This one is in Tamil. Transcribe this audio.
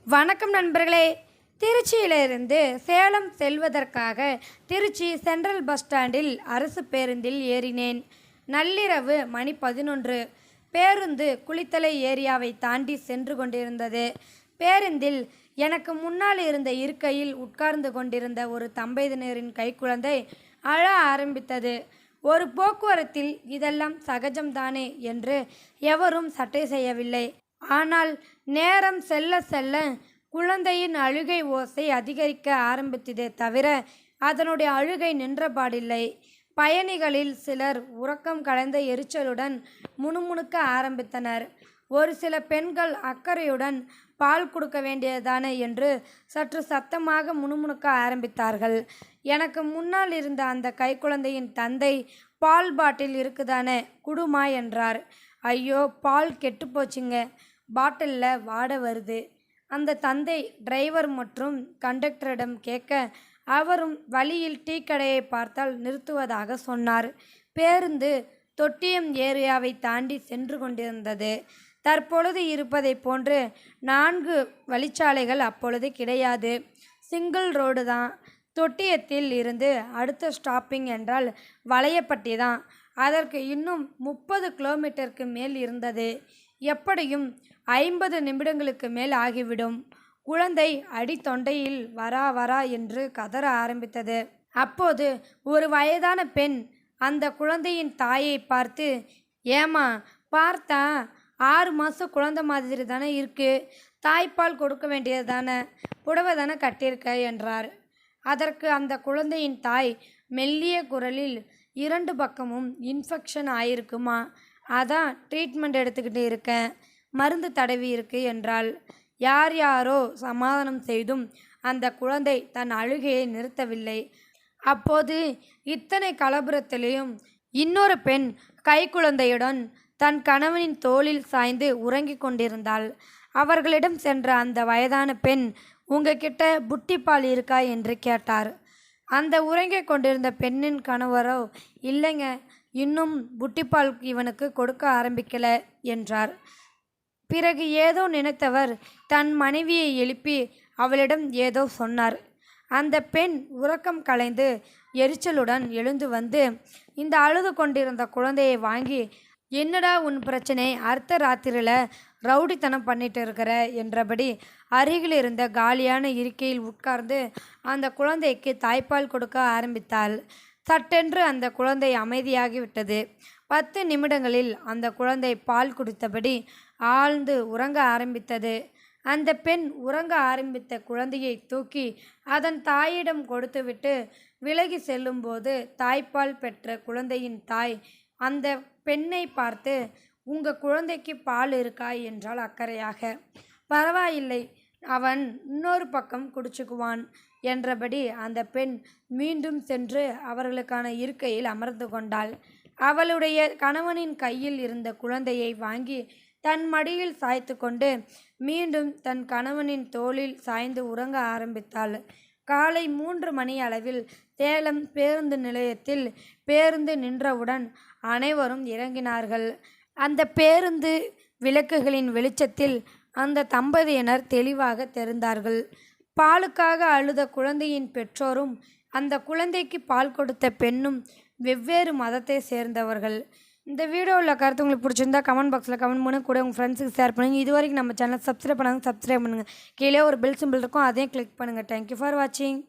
வணக்கம் நண்பர்களே. திருச்சியிலிருந்து சேலம் செல்வதற்காக திருச்சி சென்ட்ரல் பஸ் ஸ்டாண்டில் அரசு பேருந்தில் ஏறினேன். நள்ளிரவு மணி 11. பேருந்து குளித்தலை ஏரியாவை தாண்டி சென்று கொண்டிருந்தது. பேருந்தில் எனக்கு முன்னால் இருந்த இருக்கையில் உட்கார்ந்து கொண்டிருந்த ஒரு தம்பதியினரின் கைக்குழந்தை அழ ஆரம்பித்தது. ஒரு போக்குவரத்தில் இதெல்லாம் சகஜம்தானே என்று எவரும் சட்டை செய்யவில்லை. ஆனால் நேரம் செல்ல செல்ல குழந்தையின் அழுகை ஓசை அதிகரிக்க ஆரம்பித்ததே தவிர அதனுடைய அழுகை நின்றபாடில்லை. பயணிகளில் சிலர் உறக்கம் கலைந்த எரிச்சலுடன் முணுமுணுக்க ஆரம்பித்தனர். ஒரு சில பெண்கள் அக்கறையுடன் பால் கொடுக்க வேண்டியதானே என்று சற்று சத்தமாக முணுமுணுக்க ஆரம்பித்தார்கள். எனக்கு முன்னால் இருந்த அந்த கைக்குழந்தையின் தந்தை பால் பாட்டில் இருக்குதானே குடுமா என்றார். ஐயோ, பால் கெட்டு போச்சுங்க, பாட்டிலில் வாட வருது. அந்த தந்தை டிரைவர் மற்றும் கண்டக்டரிடம் கேட்க அவரும் வழியில் டீ கடையை பார்த்தால் நிறுத்துவதாக சொன்னார். பேருந்து தொட்டியம் ஏரியாவை தாண்டி சென்று கொண்டிருந்தது. தற்பொழுது இருப்பதை போன்று 4 வழிச்சாலைகள் அப்பொழுது கிடையாது. சிங்கிள் ரோடு தான். தொட்டியத்தில் இருந்து அடுத்த ஸ்டாப்பிங் என்றால் வளையப்பட்டி தான். அதற்கு இன்னும் 30 கிலோமீட்டருக்கு மேல் இருந்தது. எப்படியும் 50 நிமிடங்களுக்கு மேல் ஆகிவிடும். குழந்தை அடித்தொண்டையில் வரா வரா என்று கதற ஆரம்பித்தது. அப்போது ஒரு வயதான பெண் அந்த குழந்தையின் தாயை பார்த்து, ஏமா பார்த்தா 6 மாதம் குழந்தை மாதிரி தானே இருக்கு, தாய்ப்பால் கொடுக்க வேண்டியது தானே, புடவை தானே கட்டியிருக்க என்றார். அதற்கு அந்த குழந்தையின் தாய் மெல்லிய குரலில், 2 பக்கமும் இன்ஃபெக்ஷன் ஆயிருக்குமா, அதான் ட்ரீட்மெண்ட் எடுத்துக்கிட்டு இருக்கேன், மருந்து தடவி இருக்கு என்றாள். யார் யாரோ சமாதானம் செய்தும் அந்த குழந்தை தன் அழுகையை நிறுத்தவில்லை. அப்போது இத்தனை கலபுரத்திலேயும் இன்னொரு பெண் கைக்குழந்தையுடன் தன் கணவனின் தோளில் சாய்ந்து உறங்கிக் கொண்டிருந்தாள். அவர்களிடம் சென்ற அந்த வயதான பெண், உங்ககிட்ட புட்டிப்பால் இருக்கா என்று கேட்டார். அந்த உறங்கிக் கொண்டிருந்த பெண்ணின் கணவரோ, இல்லைங்க, இன்னும் புட்டிப்பால் இவனுக்கு கொடுக்க ஆரம்பிக்கல என்றார். பிறகு ஏதோ நினைத்தவர் தன் மனைவியை எழுப்பி அவளிடம் ஏதோ சொன்னார். அந்த பெண் உறக்கம் கலைந்து எரிச்சலுடன் எழுந்து வந்து இந்த அழுது கொண்டிருந்த குழந்தையை வாங்கி, என்னடா உன் பிரச்சனை, அர்த்த ராத்திரியில் ரவுடித்தனம் பண்ணிட்டு இருக்கிற என்றபடி அருகில் இருந்த காலியான இருக்கையில் உட்கார்ந்து அந்த குழந்தைக்கு தாய்ப்பால் கொடுக்க ஆரம்பித்தாள். சட்டென்று அந்த குழந்தை அமைதியாகிவிட்டது. 10 நிமிடங்களில் அந்த குழந்தை பால் குடித்தபடி ஆழ்ந்து உறங்க ஆரம்பித்தது. அந்த பெண் உறங்க ஆரம்பித்த குழந்தையை தூக்கி அதன் தாயிடம் கொடுத்துவிட்டு விலகி செல்லும்போது தாய்ப்பால் பெற்ற குழந்தையின் தாய் அந்த பெண்ணை பார்த்து, உங்கள் குழந்தைக்கு பால் இருக்கா என்றால் அக்கறையாக. பரவாயில்லை, அவன் இன்னொரு பக்கம் குடிச்சுக்குவான் என்றபடி அந்த பெண் மீண்டும் சென்று அவர்களுக்கான இருக்கையில் அமர்ந்து கொண்டாள். அவளுடைய கணவனின் கையில் இருந்த குழந்தையை வாங்கி தன் மடியில் சாய்த்து கொண்டு மீண்டும் தன் கணவனின் தோளில் சாய்ந்து உறங்க ஆரம்பித்தாள். காலை 3 மணி அளவில் சேலம் பேருந்து நிலையத்தில் பேருந்து நின்றவுடன் அனைவரும் இறங்கினார்கள். அந்த பேருந்து விளக்குகளின் வெளிச்சத்தில் அந்த தம்பதியினர் தெளிவாக தெரிந்தார்கள். பாலுக்காக அழுத குழந்தையின் பெற்றோரும் அந்த குழந்தைக்கு பால் கொடுத்த பெண்ணும் வெவ்வேறு மதத்தை சேர்ந்தவர்கள். இந்த வீடியோவில் கருத்து உங்களுக்கு பிடிச்சிருந்தா கமெண்ட் பாக்ஸில் கமெண்ட் பண்ணி கூட உங்கள் ஃப்ரெண்ட்ஸுக்கு ஷேர் பண்ணுங்கள். இது வரைக்கும் நம்ம சேனல் சப்ஸ்கிரைப் பண்ணுங்கள். கீழே ஒரு பெல் சிம்பிள் இருக்கும், அதையும் கிளிக் பண்ணுங்கள். தேங்க்யூ ஃபார் வாட்சிங்.